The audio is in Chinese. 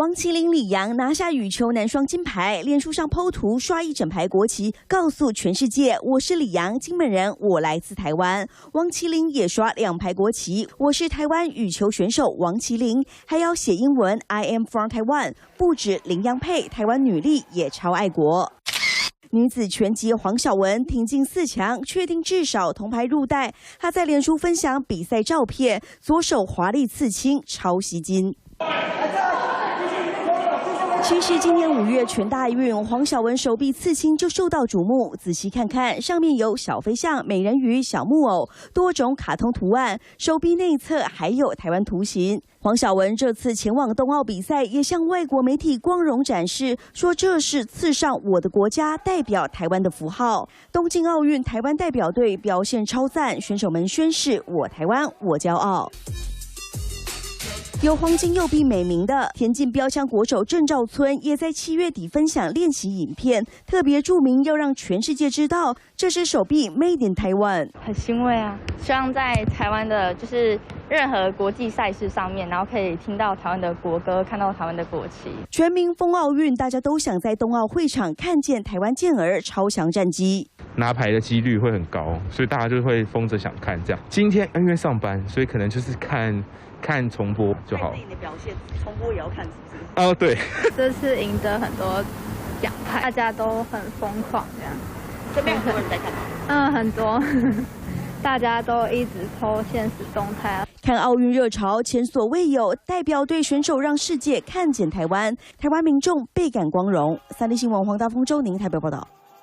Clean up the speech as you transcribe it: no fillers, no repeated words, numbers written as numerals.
王麒麟、李洋拿下羽球男双金牌，脸书上 po 图刷一整排国旗，告诉全世界我是李洋，金门人，我来自台湾。王麒麟也刷2排国旗，我是台湾羽球选手王麒麟，还要写英文 I am from Taiwan。不止林洋配，台湾女力也超爱国。女子拳击黄晓雯挺进4强，确定至少铜牌入袋。她在脸书分享比赛照片，左手华丽刺青，超吸睛。其实今年5月全大运，黄晓雯手臂刺青就受到瞩目。仔细看看，上面有小飞象、美人鱼、小木偶，多种卡通图案，手臂内侧还有台湾图形。黄晓雯这次前往冬奥比赛，也向外国媒体光荣展示，说这是刺上我的国家，代表台湾的符号。东京奥运台湾代表队表现超赞，选手们宣誓我台湾，我骄傲。有黄金右臂美名的田径标枪国手郑兆村，也在7月底分享练习影片，特别注明要让全世界知道这只手臂 Made in Taiwan。很欣慰啊！希望在台湾的，就是任何国际赛事上面，然后可以听到台湾的国歌，看到台湾的国旗。全民疯奥运，大家都想在冬奥会场看见台湾健儿超强战绩，拿牌的几率会很高，所以大家就会疯着想看这样。今天因为上班，所以可能就是看重播就好。看你的表现，重播也要看，是不是？哦，对。这次赢得很多奖牌，大家都很疯狂这样。这边很多人在看。很多，大家都一直po现实动态。看奥运热潮前所未有，代表队选手让世界看见台湾，台湾民众倍感光荣。3立新闻黄大丰、周宁台北报道。